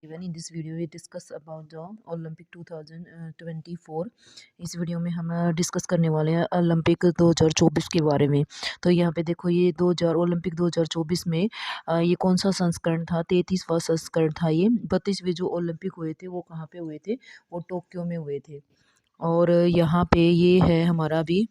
Even in this video we discuss about the Olympic 2024। इस video में हम discuss करने वाले हैं ओलंपिक 2024 के बारे में। तो यहाँ पे देखो ये 2000 ओलंपिक 2024 में ये कौन सा संस्करण था, 33वां संस्करण था। ये 32वें जो ओलंपिक हुए थे वो कहाँ पे हुए थे, वो टोक्यो में हुए थे। और यहाँ पे ये है हमारा भी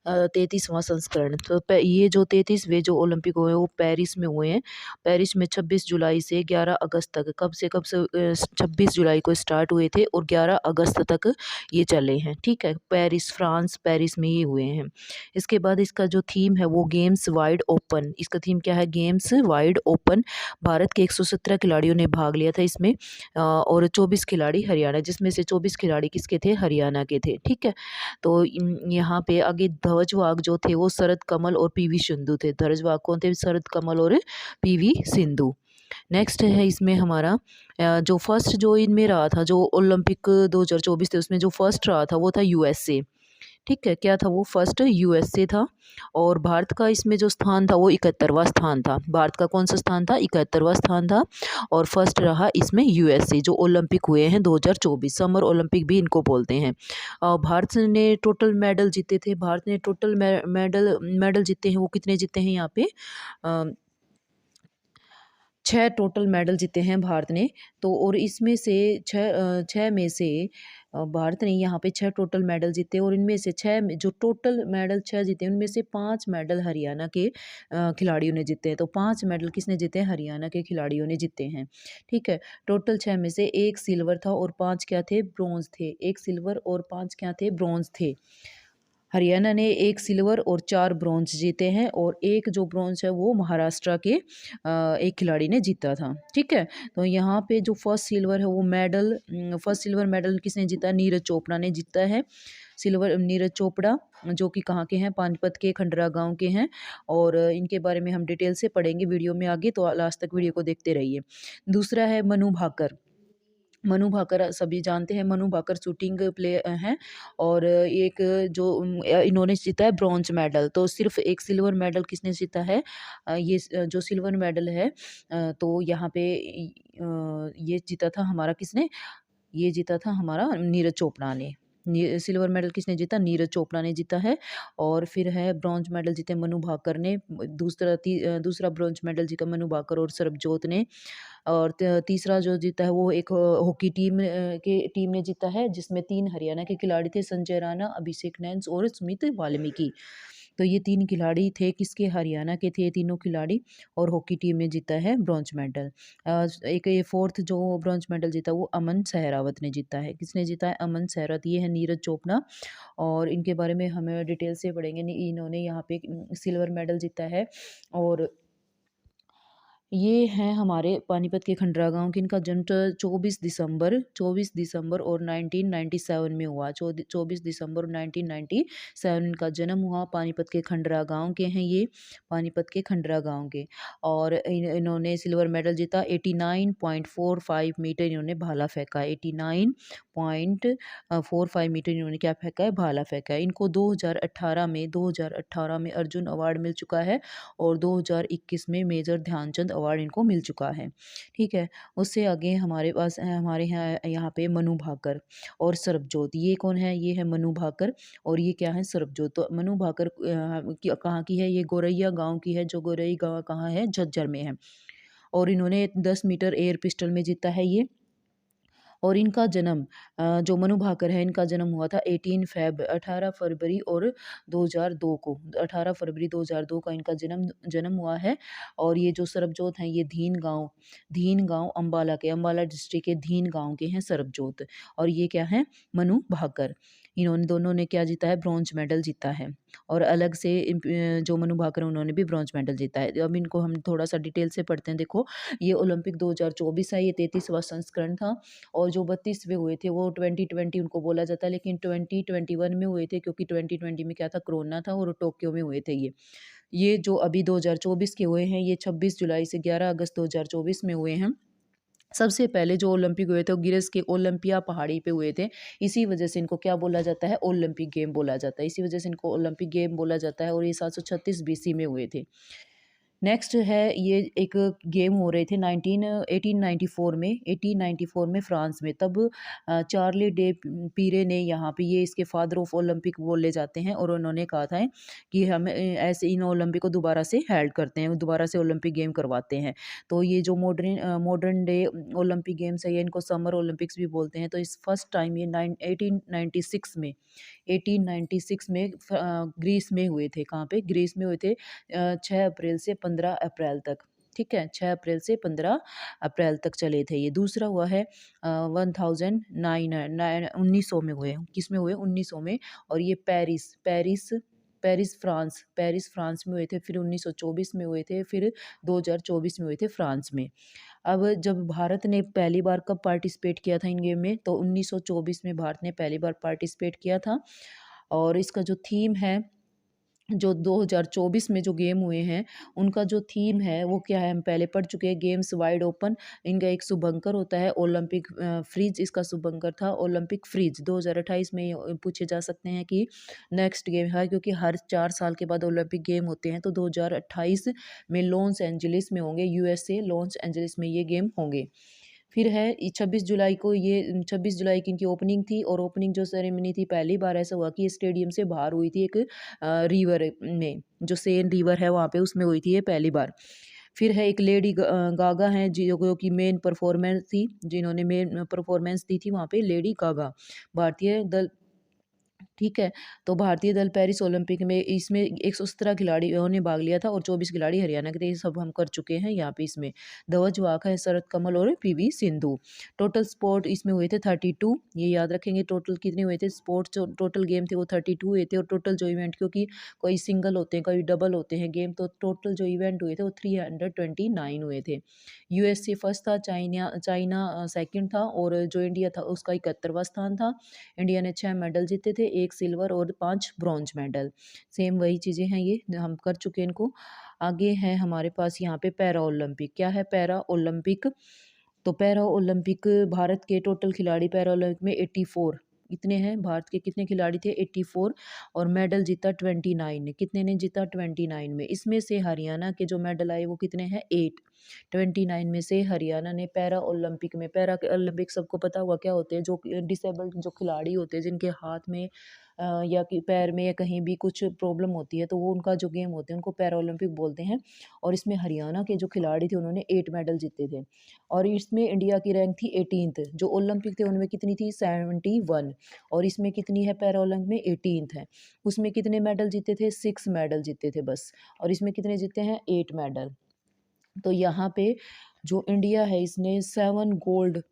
33वां संस्करण। तो ये जो 33वें जो ओलंपिक हुए वो पेरिस में हुए हैं। पेरिस में 26 जुलाई से 11 अगस्त तक, कब से 26 जुलाई को स्टार्ट हुए थे और 11 अगस्त तक ये चले हैं। ठीक है, पेरिस, फ्रांस, पेरिस में ये हुए हैं। इसके बाद इसका जो थीम है वो गेम्स वाइड ओपन। इसका थीम क्या है? Games wide open. भारत के 117 खिलाड़ियों ने भाग लिया था इसमें और 24 खिलाड़ी हरियाणा, जिसमें से 24 खिलाड़ी किसके थे? हरियाणा के थे। ठीक है, तो यहाँ पे आगे ध्वजवाहक जो थे वो शरद कमल और पीवी सिंधु थे। ध्वजवाहक कौन थे? शरद कमल और पीवी सिंधु। नेक्स्ट है इसमें हमारा जो फर्स्ट जो इनमें रहा था, जो ओलंपिक 2024 थे उसमें जो फर्स्ट रहा था वो था यूएसए। ठीक है, क्या था वो? फर्स्ट यूएसए था। और भारत का इसमें जो स्थान था वो 71वां स्थान था। भारत का कौन सा स्थान था? 71वां स्थान था। और फर्स्ट रहा इसमें यूएसए, जो ओलंपिक हुए हैं 2024, समर ओलंपिक भी इनको बोलते हैं। भारत ने टोटल मेडल जीते थे। भारत ने टोटल मेडल जीते हैं, वो कितने जीते हैं यहाँ पे? 6 टोटल मेडल जीते हैं भारत ने। तो और इसमें से छः में से भारत ने यहाँ पे 6 टोटल मेडल जीते और इनमें से 6 जो टोटल मेडल 6 जीते उनमें से 5 मेडल हरियाणा के खिलाड़ियों ने जीते हैं। तो 5 मेडल किसने जीते हैं? हरियाणा के खिलाड़ियों ने जीते हैं। ठीक है, टोटल 6 में से 1 सिल्वर था और 5 क्या थे? ब्रॉन्ज थे। 1 सिल्वर और 5 क्या थे? ब्रॉन्ज थे। हरियाणा ने 1 सिल्वर और 4 ब्रॉन्ज जीते हैं और एक जो ब्रॉन्ज है वो महाराष्ट्र के एक खिलाड़ी ने जीता था। ठीक है, तो यहाँ पे जो फर्स्ट सिल्वर मेडल किसने जीता? नीरज चोपड़ा ने जीता है। सिल्वर नीरज चोपड़ा जो कि कहाँ के हैं? पानीपत के खंडरा गांव के हैं। और इनके बारे में हम डिटेल से पढ़ेंगे वीडियो में आगे, तो लास्ट तक वीडियो को देखते रहिए। दूसरा है मनु भाकर। मनु भाकर सभी जानते हैं, मनु भाकर शूटिंग प्लेयर हैं। और एक जो इन्होंने जीता है ब्रॉन्ज मेडल। तो सिर्फ एक सिल्वर मेडल किसने जीता है? जो सिल्वर मेडल है तो यहाँ पे ये जीता था हमारा किसने? ये जीता था हमारा नीरज चोपड़ा ने। सिल्वर मेडल किसने जीता? नीरज चोपड़ा ने जीता है। और फिर है ब्रॉन्ज मेडल जीते मनु भाकर ने। दूसरा ब्रॉन्ज मेडल जीता मनु भाकर और सरबजोत ने। और तीसरा जो जीता है वो एक हॉकी टीम ने जीता है, जिसमें 3 हरियाणा के खिलाड़ी थे, संजय राणा, अभिषेक नैन्स और स्मित वाल्मीकि। तो ये 3 खिलाड़ी थे, किसके? हरियाणा के थे ये तीनों खिलाड़ी। और हॉकी टीम ने जीता है ब्रॉन्ज मेडल। एक ये फोर्थ जो ब्रॉन्ज मेडल जीता वो अमन सहरावत ने जीता है। किसने जीता है? अमन सहरावत। ये है नीरज चोपड़ा और इनके बारे में हमें डिटेल से पढ़ेंगे। इन्होंने यहाँ पे सिल्वर मेडल जीता है। और ये हैं हमारे पानीपत के खंडरा गांव के। इनका जन्म 24 दिसंबर और 1997 में हुआ। 24 दिसंबर 1997 इनका जन्म हुआ। पानीपत के खंडरा गांव के हैं ये, पानीपत के खंडरा गांव के। और इन्होंने सिल्वर मेडल जीता। 89.45 मीटर इन्होंने भाला फेंका। 89.45 मीटर इन्होंने क्या फेंका है? भाला फेंका है। इनको 2018 में अर्जुन अवार्ड मिल चुका है और 2021 में मेजर ध्यानचंद अवार्ड इनको मिल चुका है। ठीक है, उससे आगे हमारे पास हमारे यहाँ पे मनु भाकर और सरबजोत। ये कौन है? ये है मनु भाकर और ये क्या है? सरबजोत। तो मनु भाकर कहाँ की है? ये गोरैया गांव की है। जो गोरई गांव कहाँ है? झज्जर में है। और इन्होंने 10 मीटर एयर पिस्टल में जीता है ये। और इनका जन्म जो मनु भाकर है इनका जन्म हुआ था 18 फरवरी और 2002 को। 18 फरवरी 2002 का इनका जन्म जन्म हुआ है। और ये जो सरबजोत हैं ये धीन गांव अम्बाला डिस्ट्रिक्ट के धीन गांव के हैं सरबजोत। और ये क्या है? मनु भाकर। इन्होंने दोनों ने क्या जीता है? ब्रॉन्ज मेडल जीता है। और अलग से जो मनु भाकर है उन्होंने भी ब्रॉन्ज मेडल जीता है। अब इनको हम थोड़ा सा डिटेल से पढ़ते हैं। देखो, ये ओलंपिक 2024 है, ये 33वां संस्करण था। और जो 32वें हुए थे वो 2020 उनको बोला जाता है, लेकिन 2021 में हुए थे, क्योंकि 2020 में क्या था? कोरोना था और टोक्यो में हुए थे ये जो अभी 2024 के हुए हैं ये 26 जुलाई से 11 अगस्त 2024 में हुए हैं। सबसे पहले जो ओलंपिक हुए थे वो गिरस के ओलंपिया पहाड़ी पे हुए थे। इसी वजह से इनको क्या बोला जाता है? ओलंपिक गेम बोला जाता है। इसी वजह से इनको ओलंपिक गेम बोला जाता है। और ये 736 बीसी में हुए थे। नेक्स्ट है ये एक गेम हो रहे थे 1894 में 1894 में फ्रांस में। तब चार्ली डे पीरे ने यहाँ पे, ये इसके फादर ऑफ ओलंपिक बोले जाते हैं, और उन्होंने कहा था कि हम ऐसे इन ओलंपिक को दोबारा से हेल्ड करते हैं, दोबारा से ओलंपिक गेम करवाते हैं। तो ये जो modern modern day Olympic games है, ये इनको समर ओलंपिक्स भी बोलते हैं। तो इस फर्स्ट टाइम ये 1896 में 1896 में ग्रीस में हुए थे। कहाँ पे? ग्रीस में हुए थे 6 अप्रैल से 15 अप्रैल तक। ठीक है, 6 अप्रैल से 15 अप्रैल तक चले थे ये। दूसरा हुआ है 1900 में हुए। किस में हुए? 1900 में। और ये पेरिस फ्रांस में हुए थे। फिर 1924 में हुए थे। फिर 2024 में हुए थे फ्रांस में। अब जब भारत ने पहली बार कब पार्टिसिपेट किया था इन गेम में? तो 1924 में भारत ने पहली बार पार्टिसिपेट किया था। और इसका जो थीम है, जो 2024 में जो गेम हुए हैं, उनका जो थीम है वो क्या है? हम पहले पढ़ चुके हैं, गेम्स वाइड ओपन। इनका एक शुभंकर होता है ओलंपिक फ्रीज, इसका शुभंकर था ओलंपिक फ्रीज। 2028 में ये पूछे जा सकते हैं कि नेक्स्ट गेम है, क्योंकि हर 4 साल के बाद ओलंपिक गेम होते हैं। तो 2028 में लॉस एंजलिस में होंगे, यूएसए लॉस एंजलिस में ये गेम होंगे। फिर है 26 जुलाई को, ये 26 जुलाई की इनकी ओपनिंग थी। और ओपनिंग जो सेरेमनी थी, पहली बार ऐसा हुआ कि ये स्टेडियम से बाहर हुई थी, एक रिवर में, जो सेन रिवर है वहाँ पे, उसमें हुई थी ये पहली बार। फिर है एक लेडी गागा हैं, जो कि मेन परफॉर्मेंस थी, जिन्होंने मेन परफॉर्मेंस दी थी वहाँ पे, लेडी गागा। भारतीय दल, ठीक है। तो भारतीय दल पेरिस ओलंपिक में, इसमें 117 खिलाड़ियों ने भाग लिया था, और 24 खिलाड़ी हरियाणा के थे। ये सब हम कर चुके हैं यहाँ पे। इसमें धवज वाका है, शरत कमल और पीवी सिंधु। टोटल स्पोर्ट इसमें हुए थे 32। ये याद रखेंगे, टोटल कितने हुए थे स्पोर्ट्स, जो टोटल गेम थे वो 32 हुए थे। और टोटल जो इवेंट, क्योंकि कोई सिंगल होते हैं, कोई डबल होते हैं गेम, तो टोटल जो इवेंट हुए थे वो 329 हुए थे। यूएसए फर्स्ट था, चाइना चाइना सेकंड था, और जो इंडिया था उसका 71वां स्थान था। इंडिया ने 6 मेडल जीते थे, 1 सिल्वर और 5 ब्रॉन्ज मेडल। सेम वही चीज़ें हैं, ये हम कर चुके हैं इनको। आगे है हमारे पास यहाँ पे पैरा ओलंपिक। क्या है पैरा ओलंपिक? तो पैरा ओलंपिक, भारत के टोटल खिलाड़ी पैरा ओलंपिक में 84 इतने हैं। भारत के कितने खिलाड़ी थे? 84। और मेडल जीता 29। कितने ने जीता? 29 में। इसमें से हरियाणा के जो मेडल आए वो कितने हैं? 8। 29 में से हरियाणा ने पैरा ओलंपिक में, पैरा ओलंपिक सबको पता हुआ क्या होते हैं, जो डिसेबल्ड जो खिलाड़ी होते हैं, जिनके हाथ में या कि पैर में या कहीं भी कुछ प्रॉब्लम होती है, तो वो उनका जो गेम होते हैं उनको पैरा ओलंपिक बोलते हैं। और इसमें हरियाणा के जो खिलाड़ी थे उन्होंने 8 मेडल जीते थे। और इसमें इंडिया की रैंक थी 18th। जो ओलंपिक थे उनमें कितनी थी? 71। और इसमें कितनी है पैरा ओलंपिक में? 18th है। उसमें कितने मेडल जीते थे? 6 मेडल जीते थे बस। और इसमें कितने जीते हैं? 8 मेडल। तो यहाँ पे जो इंडिया है, इसने 7 गोल्ड,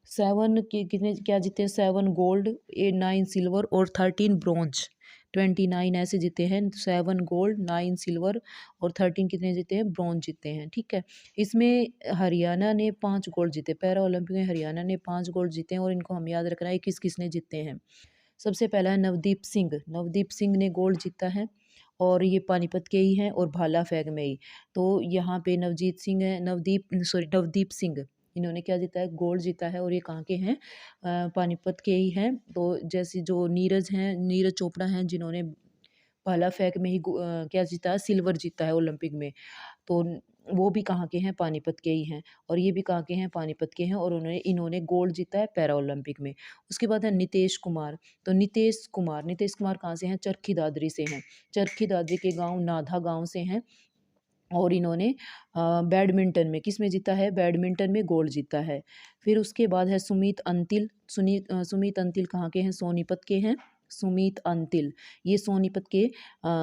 7 के कितने क्या जीते हैं? 7 गोल्ड, 9 सिल्वर और 13 ब्रॉन्ज। 29 ऐसे जीते हैं। 7 गोल्ड, 9 सिल्वर और 13 कितने जीते हैं? ब्रॉन्ज जीते हैं। ठीक है। इसमें हरियाणा ने 5 गोल्ड जीते। पैरा ओलंपिक में हरियाणा ने 5 गोल्ड जीते हैं। और इनको हम याद रखना है किस किसने जीते हैं। सबसे पहला है नवदीप सिंह। नवदीप सिंह ने गोल्ड जीता है, और ये पानीपत के ही हैं, और भाला फेंक में ही। तो यहाँ पे नवजीत सिंह है, नवदीप सिंह, इन्होंने क्या जीता है? गोल्ड जीता है। और ये कहाँ के हैं? पानीपत के ही हैं। तो जैसे जो नीरज हैं, नीरज चोपड़ा हैं, जिन्होंने भाला फेंक में ही क्या जीता है? सिल्वर जीता है ओलंपिक में। तो वो भी कहाँ के हैं? पानीपत के ही हैं। और ये भी कहाँ के हैं? पानीपत के हैं। और इन्होंने गोल्ड जीता है पैरा ओलंपिक में। उसके बाद है नितेश कुमार। तो नितेश कुमार कहाँ से हैं? चरखी दादरी से हैं। चरखी दादरी के गांव नाधा गांव से हैं। और इन्होंने बैडमिंटन में किस में जीता है? बैडमिंटन में गोल्ड जीता है। फिर उसके बाद है सुमीत अंतिल कहाँ के हैं? सोनीपत के हैं। सुमीत अंतिल, ये सोनीपत के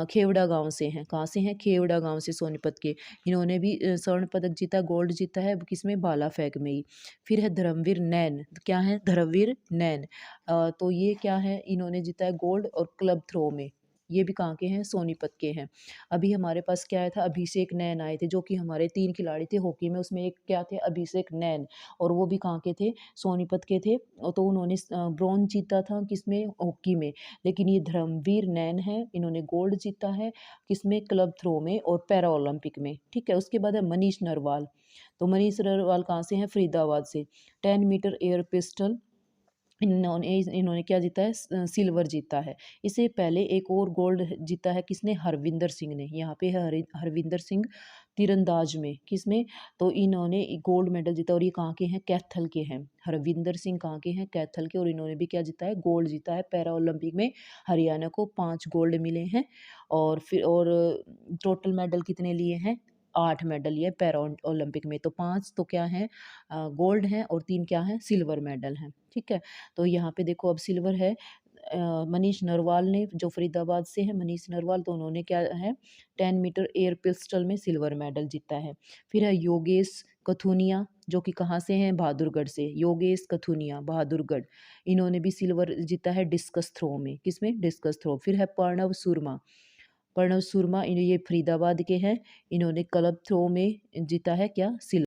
खेवड़ा गांव से हैं। कहाँ से हैं? खेवड़ा गांव से, सोनीपत के। इन्होंने भी स्वर्ण पदक जीता, गोल्ड जीता है किसमें? भाला फेंक में ही। फिर है धर्मवीर नैन। क्या है? धर्मवीर नैन। तो ये क्या है? इन्होंने जीता है गोल्ड और क्लब थ्रो में। ये भी कहाँ के हैं? सोनीपत के हैं। अभी हमारे पास क्या आया था? अभिषेक नैन आए थे, जो कि हमारे 3 खिलाड़ी थे हॉकी में। उसमें एक क्या थे? अभिषेक नैन। और वो भी कहाँ के थे? सोनीपत के थे। और तो उन्होंने ब्रॉन्ज जीता था किसमें? हॉकी में। लेकिन ये धर्मवीर नैन है, इन्होंने गोल्ड जीता है किसमें? क्लब थ्रो में और पैरा ओलंपिक में। ठीक है। उसके बाद है मनीष नरवाल। तो मनीष नरवाल कहाँ से हैं? फरीदाबाद से। 10 मीटर एयर पिस्टल, इन्होंने क्या जीता है? सिल्वर जीता है। इससे पहले एक और गोल्ड जीता है किसने? हरविंदर सिंह ने। यहाँ पे है हरविंदर सिंह, तीरंदाज में, किसमें? तो इन्होंने गोल्ड मेडल जीता और ये कहाँ के हैं? कैथल के हैं। हरविंदर सिंह कहाँ के हैं? कैथल के, और इन्होंने भी क्या जीता है? गोल्ड जीता है। पैरा ओलंपिक में हरियाणा को 5 गोल्ड मिले हैं और फिर और टोटल मेडल कितने लिए हैं? 8 मेडल लिए पैरा ओलंपिक में। तो 5 तो क्या हैं? गोल्ड हैं और 3 क्या हैं? सिल्वर मेडल हैं। ठीक है? तो यहाँ पे देखो अब सिल्वर है मनीष नरवाल ने, जो फरीदाबाद से हैं मनीष नरवाल, तो उन्होंने क्या है 10 मीटर एयर पिस्टल में सिल्वर मेडल जीता है। फिर है योगेश कथुनिया, जो कि कहाँ से हैं? बहादुरगढ़ से। योगेश कथुनिया बहादुरगढ़, इन्होंने भी सिल्वर जीता है डिस्कस थ्रो में। किसमें? Discus throw. फिर है प्रणव सुरमा, प्रणव सुरमा ये फरीदाबाद के हैं, इन्होंने क्लब थ्रो में जीता है क्या? सिल्वर।